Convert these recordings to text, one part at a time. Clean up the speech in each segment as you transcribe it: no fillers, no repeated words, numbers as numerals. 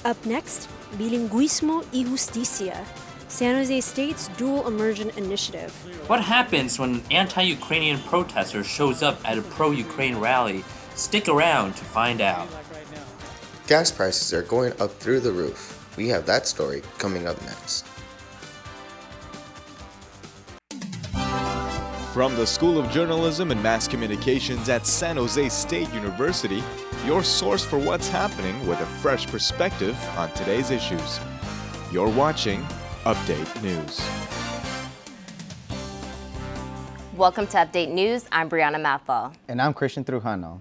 Up next, Bilingüismo y Justicia, San Jose State's dual immersion initiative. What happens when an anti-Ukrainian protester shows up at a pro-Ukraine rally? Stick around to find out. Gas prices are going up through the roof. We have that story coming up next. From the School of Journalism and Mass Communications at San Jose State University, your source for what's happening with a fresh perspective on today's issues. You're watching Update News. Welcome to Update News. I'm Brianna Mathal. And I'm Christian Trujano.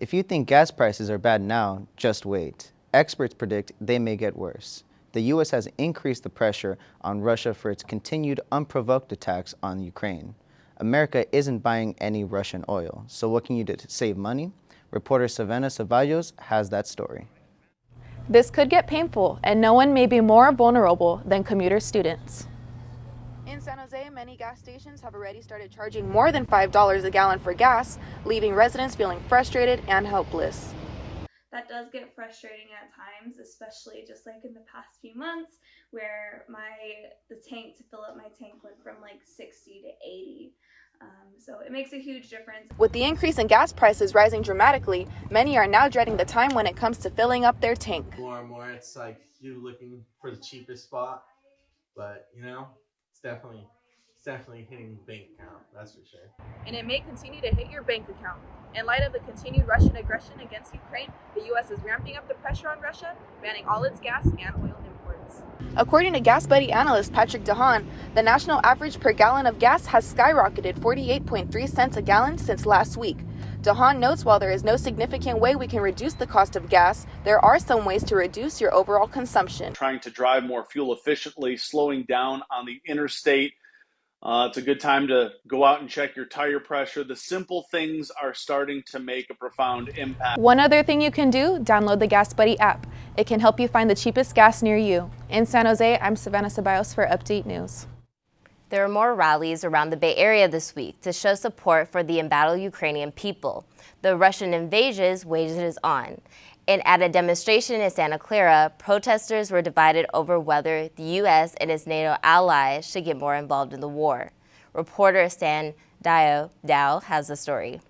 If you think gas prices are bad now, just wait. Experts predict they may get worse. The U.S. has increased the pressure on Russia for its continued unprovoked attacks on Ukraine. America isn't buying any Russian oil, so what can you do to save money? Reporter Savannah Ceballos has that story. This could get painful, and no one may be more vulnerable than commuter students. In San Jose, many gas stations have already started charging more than $5 a gallon for gas, leaving residents feeling frustrated and helpless. That does get frustrating at times, especially just like in the past few months where the tank to fill up my tank went from like 60 to 80. So it makes a huge difference. With the increase in gas prices rising dramatically, many are now dreading the time when it comes to filling up their tank. More and more, it's like you're looking for the cheapest spot, but it's definitely hitting the bank account, that's for sure. And it may continue to hit your bank account. In light of the continued Russian aggression against Ukraine, the U.S. is ramping up the pressure on Russia, banning all its gas and oil imports. According to Gas Buddy analyst Patrick DeHaan, the national average per gallon of gas has skyrocketed 48.3 cents a gallon since last week. DeHaan notes while there is no significant way we can reduce the cost of gas, there are some ways to reduce your overall consumption. Trying to drive more fuel efficiently, slowing down on the interstate. It's a good time to go out and check your tire pressure. The simple things are starting to make a profound impact. One other thing you can do, download the Gas Buddy app. It can help you find the cheapest gas near you. In San Jose, I'm Savannah Ceballos for Update News. There are more rallies around the Bay Area this week to show support for the embattled Ukrainian people. The Russian invasion wages on. And at a demonstration in Santa Clara, protesters were divided over whether the U.S. and its NATO allies should get more involved in the war. Reporter Stan Dow has the story.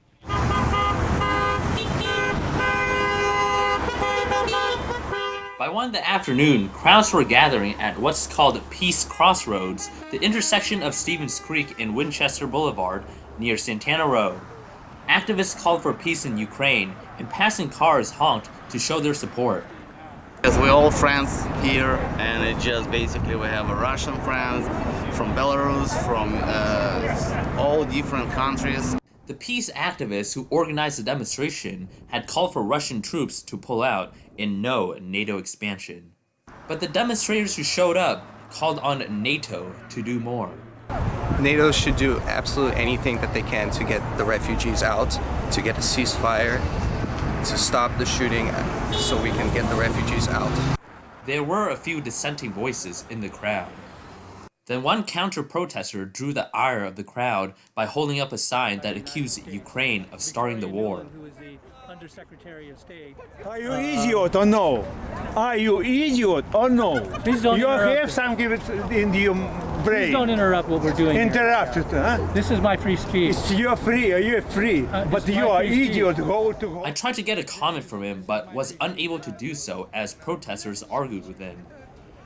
By 1 in the afternoon, crowds were gathering at what's called Peace Crossroads, the intersection of Stevens Creek and Winchester Boulevard near Santana Row. Activists called for peace in Ukraine, and passing cars honked to show their support. Because we're all friends here, and it just basically we have a Russian friends from Belarus, from all different countries. The peace activists who organized the demonstration had called for Russian troops to pull out and no NATO expansion. But the demonstrators who showed up called on NATO to do more. NATO should do absolutely anything that they can to get the refugees out, to get a ceasefire, to stop the shooting so we can get the refugees out. There were a few dissenting voices in the crowd. Then one counter-protester drew the ire of the crowd by holding up a sign that accused Ukraine of starting the war. Undersecretary of State. Are you idiot or no? Are you idiot or no? Please don't you interrupt. have some give it in your brain. Please don't interrupt what we're doing. Interrupt it, huh? This is my free speech. You're free. You're free. But you are idiot. I tried to get a comment from him, but was unable to do so as protesters argued with him.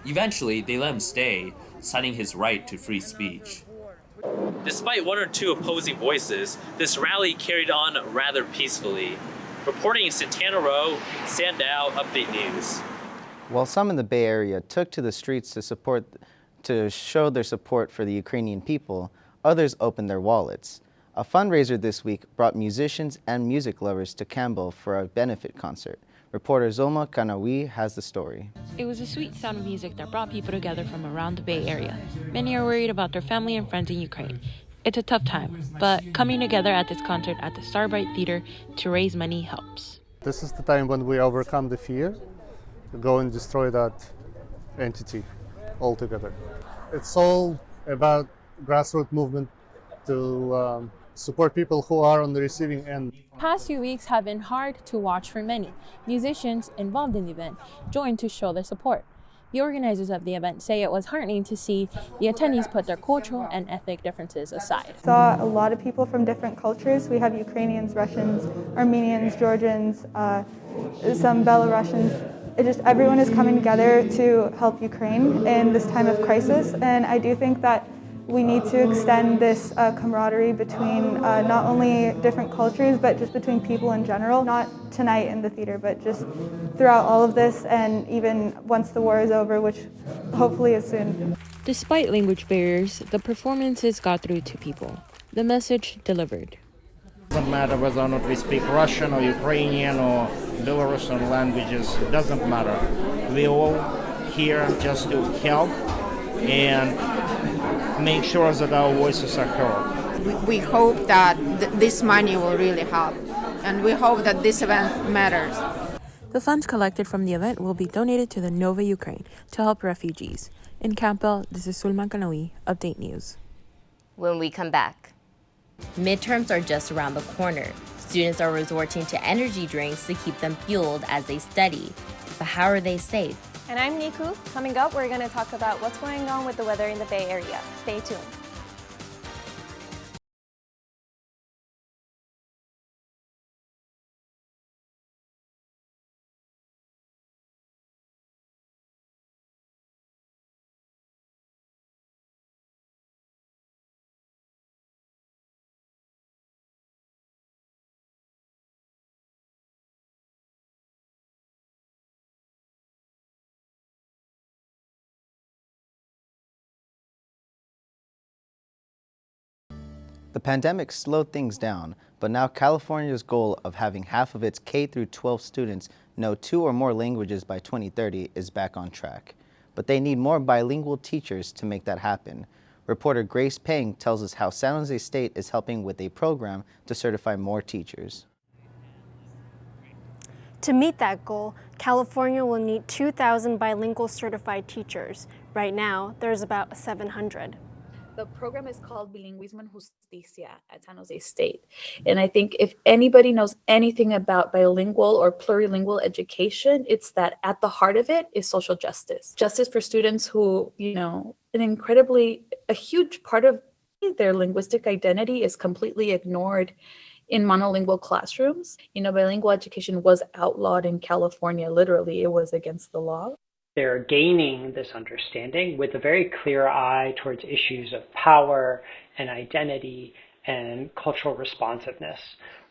Eventually, they let him stay, citing his right to free speech. Despite one or two opposing voices, this rally carried on rather peacefully. Reporting in Santana Row, Sandow, Update News. While some in the Bay Area took to the streets to show their support for the Ukrainian people, others opened their wallets. A fundraiser this week brought musicians and music lovers to Campbell for a benefit concert. Reporter Zolma Kanawi has the story. It was a sweet sound of music that brought people together from around the Bay Area. Many are worried about their family and friends in Ukraine. It's a tough time, but coming together at this concert at the Starbright Theater to raise money helps. This is the time when we overcome the fear, to go and destroy that entity altogether. It's all about grassroots movement to support people who are on the receiving end. Past few weeks have been hard to watch for many. Musicians involved in the event joined to show their support. The organizers of the event say it was heartening to see the attendees put their cultural and ethnic differences aside. Saw a lot of people from different cultures. We have Ukrainians, Russians, Armenians, Georgians, some Belarusians. Everyone is coming together to help Ukraine in this time of crisis, and I do think that we need to extend this camaraderie between not only different cultures, but just between people in general, not tonight in the theater, but just throughout all of this, and even once the war is over, which hopefully is soon. Despite language barriers, the performances got through to people. The message delivered. It doesn't matter whether or not we speak Russian or Ukrainian or Belarusian languages, it doesn't matter. We're all here just to help and make sure that our voices are heard. We hope that this money will really help, and we hope that this event matters. The funds collected from the event will be donated to the Nova Ukraine to help refugees. In Campbell, this is Sulman Kanawi, Update News. When we come back, midterms are just around the corner. Students are resorting to energy drinks to keep them fueled as they study. But how are they safe? And I'm Niku. Coming up, we're going to talk about what's going on with the weather in the Bay Area. Stay tuned. The pandemic slowed things down, but now California's goal of having half of its K-12 students know 2 or more languages by 2030 is back on track. But they need more bilingual teachers to make that happen. Reporter Grace Pang tells us how San Jose State is helping with a program to certify more teachers. To meet that goal, California will need 2,000 bilingual certified teachers. Right now, there's about 700. The program is called Bilingüismo en Justicia at San Jose State. And I think if anybody knows anything about bilingual or plurilingual education, it's that at the heart of it is social justice. Justice for students who, a huge part of their linguistic identity is completely ignored in monolingual classrooms. Bilingual education was outlawed in California. Literally, it was against the law. They're gaining this understanding with a very clear eye towards issues of power and identity and cultural responsiveness.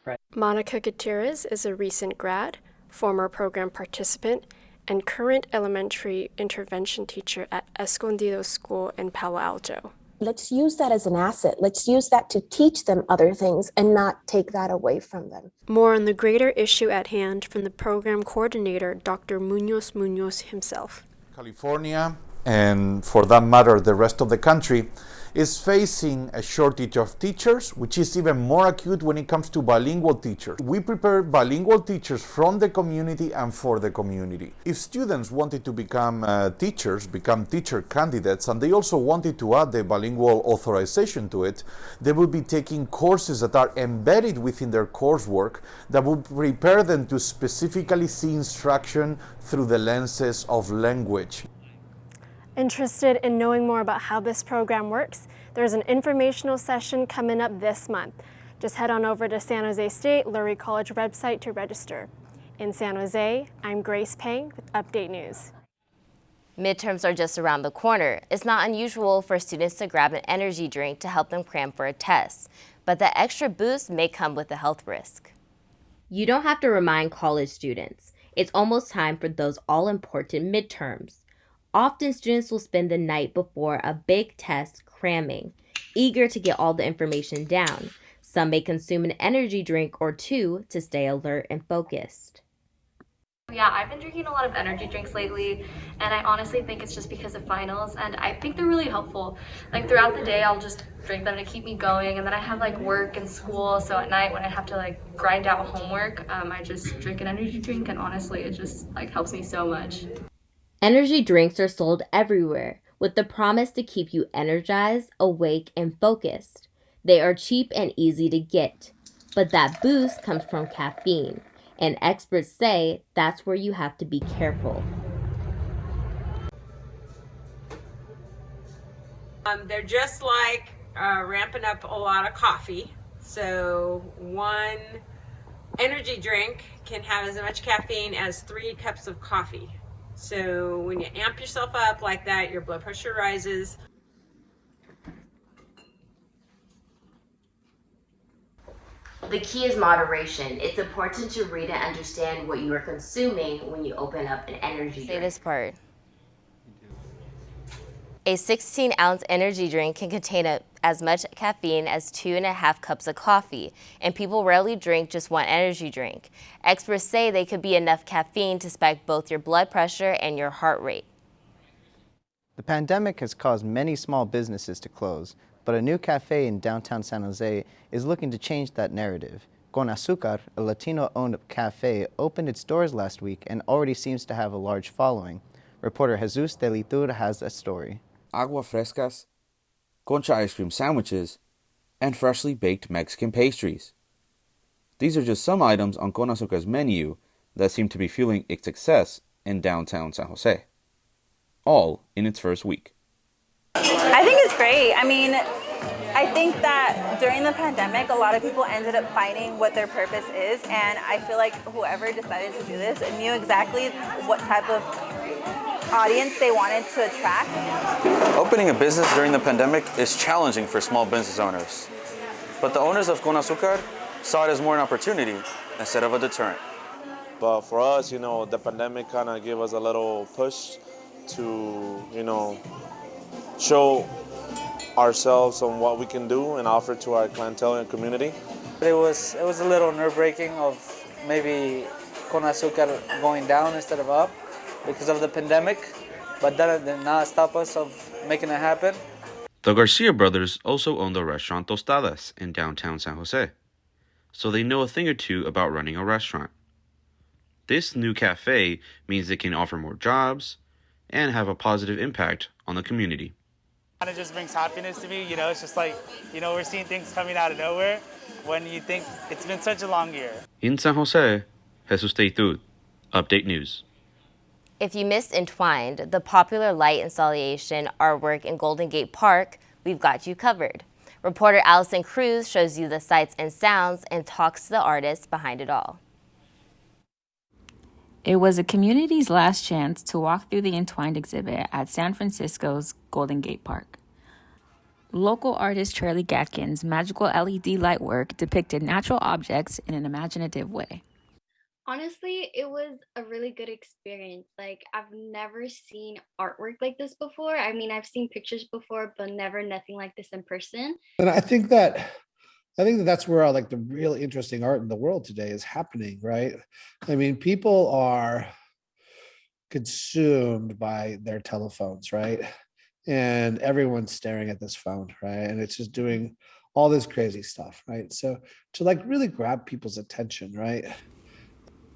Right? Monica Gutierrez is a recent grad, former program participant, and current elementary intervention teacher at Escondido School in Palo Alto. Let's use that as an asset. Let's use that to teach them other things and not take that away from them. More on the greater issue at hand from the program coordinator, Dr. Munoz himself. California, and for that matter, the rest of the country, is facing a shortage of teachers, which is even more acute when it comes to bilingual teachers. We prepare bilingual teachers from the community and for the community. If students wanted to become teachers, become teacher candidates, and they also wanted to add the bilingual authorization to it, they will be taking courses that are embedded within their coursework that will prepare them to specifically see instruction through the lenses of language. Interested in knowing more about how this program works? There's an informational session coming up this month. Just head on over to San Jose State Lurie College website to register. In San Jose, I'm Grace Pang with Update News. Midterms are just around the corner. It's not unusual for students to grab an energy drink to help them cram for a test, but the extra boost may come with a health risk. You don't have to remind college students. It's almost time for those all-important midterms. Often students will spend the night before a big test cramming, eager to get all the information down. Some may consume an energy drink or two to stay alert and focused. Yeah, I've been drinking a lot of energy drinks lately, and I honestly think it's just because of finals, and I think they're really helpful. Like throughout the day, I'll just drink them to keep me going, and then I have like work and school, so at night when I have to like grind out homework, I just drink an energy drink, and honestly, it just like helps me so much. Energy drinks are sold everywhere with the promise to keep you energized, awake, and focused. They are cheap and easy to get, but that boost comes from caffeine, and experts say that's where you have to be careful. They're just like ramping up a lot of coffee. So one energy drink can have as much caffeine as 3 cups of coffee. So when you amp yourself up like that, your blood pressure rises. The key is moderation. It's important to read and understand what you are consuming when you open up an energy drink. Say this part. A 16-ounce energy drink can contain as much caffeine as 2.5 cups of coffee, and people rarely drink just one energy drink. Experts say they could be enough caffeine to spike both your blood pressure and your heart rate. The pandemic has caused many small businesses to close, but a new cafe in downtown San Jose is looking to change that narrative. Con Azúcar, a Latino-owned cafe, opened its doors last week and already seems to have a large following. Reporter Jesus de Litur has a story. Agua frescas, concha ice cream sandwiches, and freshly baked Mexican pastries. These are just some items on Con Azúcar's menu that seem to be fueling its success in downtown San Jose, all in its first week. I think it's great. I mean, I think that during the pandemic, a lot of people ended up finding what their purpose is, and I feel like whoever decided to do this knew exactly what type of audience they wanted to attract. Opening a business during the pandemic is challenging for small business owners, but the owners of Con Azúcar saw it as more an opportunity instead of a deterrent. But for us, the pandemic kind of gave us a little push to, show ourselves on what we can do and offer to our clientele and community. It was a little nerve-wracking of maybe Con Azúcar going down instead of up because of the pandemic, but that did not stop us of making it happen. The Garcia brothers also own the restaurant Tostadas in downtown San Jose, so they know a thing or two about running a restaurant. This new cafe means they can offer more jobs and have a positive impact on the community. It just brings happiness to me, it's just like, we're seeing things coming out of nowhere when you think it's been such a long year. In San Jose, Jesus de Litur, Update News. If you missed Entwined, the popular light installation artwork in Golden Gate Park, we've got you covered. Reporter Cruz shows you the sights and sounds and talks to the artists behind it all. It was a community's last chance to walk through the Entwined exhibit at San Francisco's Golden Gate Park. Local artist Charlie Gatkin's magical LED light work depicted natural objects in an imaginative way. Honestly, it was a really good experience. Like, I've never seen artwork like this before. I mean, I've seen pictures before, but never nothing like this in person. And I think that's where the real interesting art in the world today is happening, right? I mean, people are consumed by their telephones, right? And everyone's staring at this phone, right? And it's just doing all this crazy stuff, right? So to really grab people's attention, right?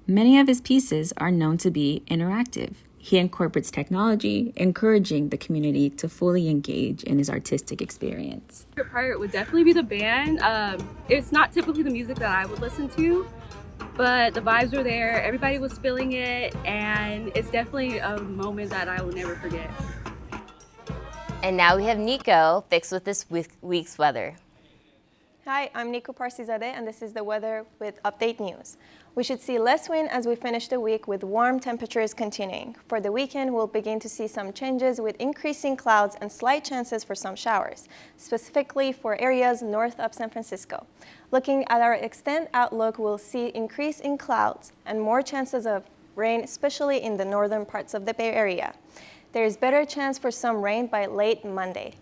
Many of his pieces are known to be interactive. He incorporates technology, encouraging the community to fully engage in his artistic experience. My favorite part would definitely be the band. It's not typically the music that I would listen to, but the vibes were there, everybody was feeling it, and it's definitely a moment that I will never forget. And now we have Nico fixed with this week's weather. Hi, I'm Nico Parsizadeh, and this is the weather with Update News. We should see less wind as we finish the week with warm temperatures continuing. For the weekend, we'll begin to see some changes with increasing clouds and slight chances for some showers, specifically for areas north of San Francisco. Looking at our extent outlook, we'll see increase in clouds and more chances of rain, especially in the northern parts of the Bay Area. There is better chance for some rain by late Monday.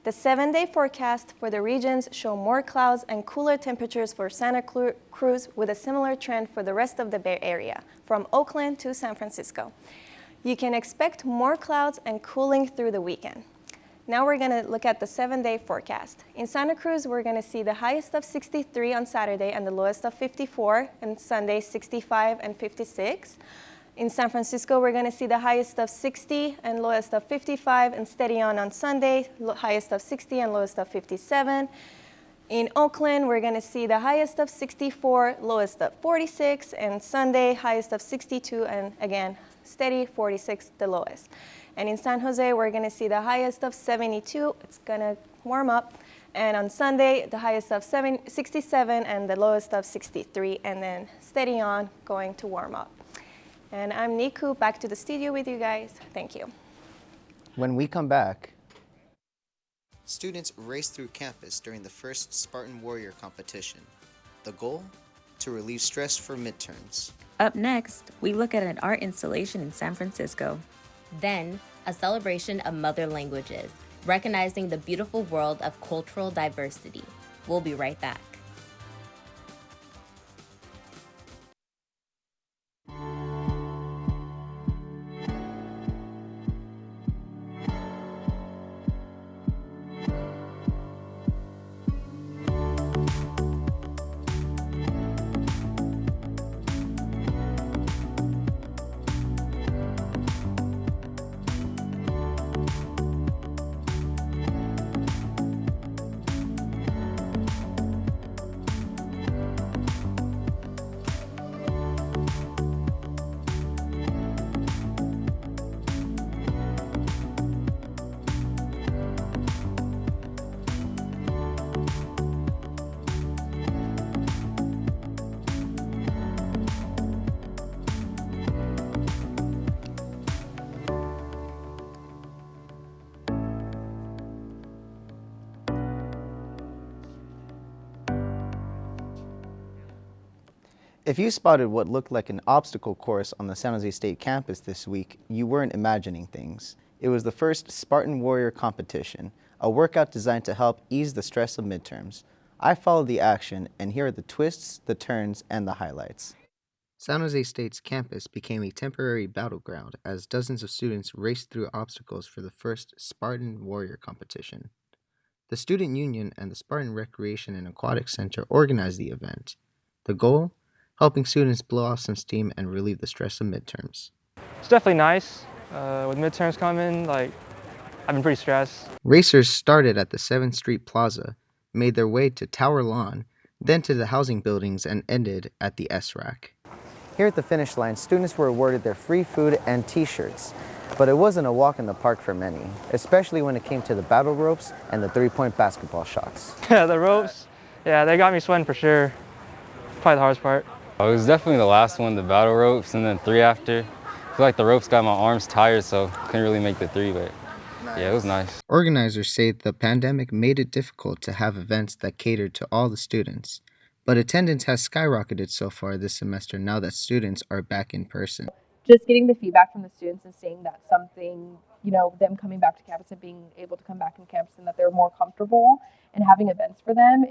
The 7-day forecast for the regions show more clouds and cooler temperatures for Santa Cruz with a similar trend for the rest of the Bay Area, from Oakland to San Francisco. You can expect more clouds and cooling through the weekend. Now we're going to look at the 7-day forecast. In Santa Cruz, we're going to see the highest of 63 on Saturday and the lowest of 54, and Sunday 65 and 56. In San Francisco, we're going to see the highest of 60 and lowest of 55, and steady on Sunday, highest of 60 and lowest of 57. In Oakland, we're going to see the highest of 64, lowest of 46, and Sunday, highest of 62, and again, steady 46, the lowest. And in San Jose, we're going to see the highest of 72. It's going to warm up. And on Sunday, the highest of 67 and the lowest of 63, and then steady on, going to warm up. And I'm Niku, back to the studio with you guys. Thank you. When we come back, students race through campus during the first Spartan Warrior competition. The goal? To relieve stress for midterms. Up next, we look at an art installation in San Francisco. Then, a celebration of mother languages, recognizing the beautiful world of cultural diversity. We'll be right back. If you spotted what looked like an obstacle course on the San Jose State campus this week, you weren't imagining things. It was the first Spartan Warrior competition, a workout designed to help ease the stress of midterms. I followed the action, and here are the twists, the turns, and the highlights. San Jose State's campus became a temporary battleground as dozens of students raced through obstacles for the first Spartan Warrior competition. The Student Union and the Spartan Recreation and Aquatic Center organized the event. The goal? Helping students blow off some steam and relieve the stress of midterms. It's definitely nice. With midterms coming, I've been pretty stressed. Racers started at the 7th Street Plaza, made their way to Tower Lawn, then to the housing buildings, and ended at the S-Rack. Here at the finish line, students were awarded their free food and t-shirts. But it wasn't a walk in the park for many, especially when it came to the battle ropes and the three-point basketball shots. Yeah, the ropes, they got me sweating for sure. Probably the hardest part. It was definitely the last one, the battle ropes, and then 3 after. I feel like the ropes got my arms tired, so couldn't really make the 3, but yeah, it was nice. Organizers say the pandemic made it difficult to have events that catered to all the students, but attendance has skyrocketed so far this semester now that students are back in person. Just getting the feedback from the students and seeing that something, them coming back to campus and being able to come back on campus and that they're more comfortable and having events for them,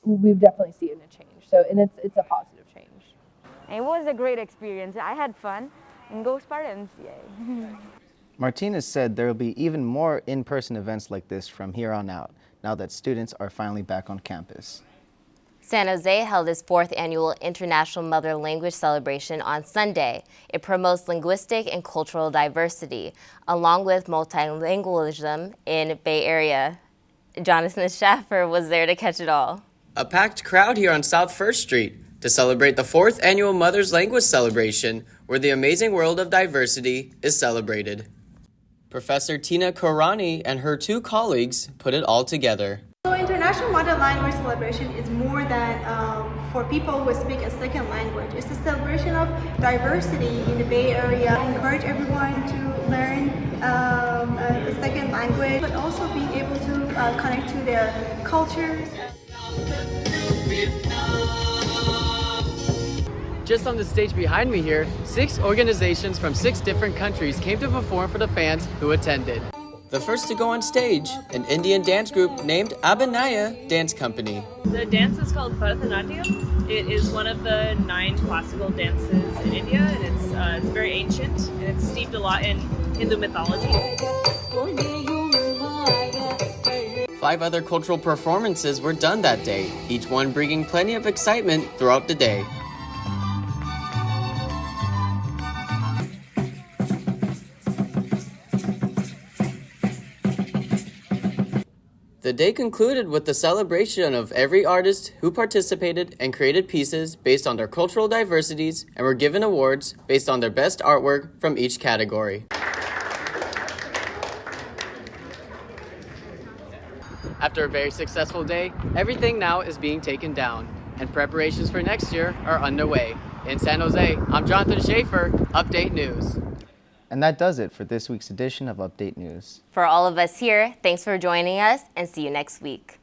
we've definitely seen a change. So, and it's a positive change. It was a great experience. I had fun, and go Spartans, yay. Martinez said there will be even more in-person events like this from here on out, now that students are finally back on campus. San Jose held its 4th annual International Mother Language Celebration on Sunday. It promotes linguistic and cultural diversity, along with multilingualism in Bay Area. Jonathan Schaffer was there to catch it all. A packed crowd here on South 1st Street to celebrate the 4th annual Mother's Language Celebration, where the amazing world of diversity is celebrated. Professor Tina Korani and her 2 colleagues put it all together. So International Mother Language Celebration is more than for people who speak a second language. It's a celebration of diversity in the Bay Area. I encourage everyone to learn a second language, but also being able to connect to their cultures. Just on the stage behind me here, 6 organizations from 6 different countries came to perform for the fans who attended. The first to go on stage, an Indian dance group named Abhinaya Dance Company. The dance is called Bharatanatyam. It is one of the 9 classical dances in India, and it's very ancient, and it's steeped a lot in Hindu mythology. 5 other cultural performances were done that day, each one bringing plenty of excitement throughout the day. The The day concluded with the celebration of every artist who participated and created pieces based on their cultural diversities and were given awards based on their best artwork from each category. After a very successful day, everything now is being taken down, and preparations for next year are underway. In San Jose, I'm Jonathan Schaefer, Update News. And that does it for this week's edition of Update News. For all of us here, thanks for joining us and see you next week.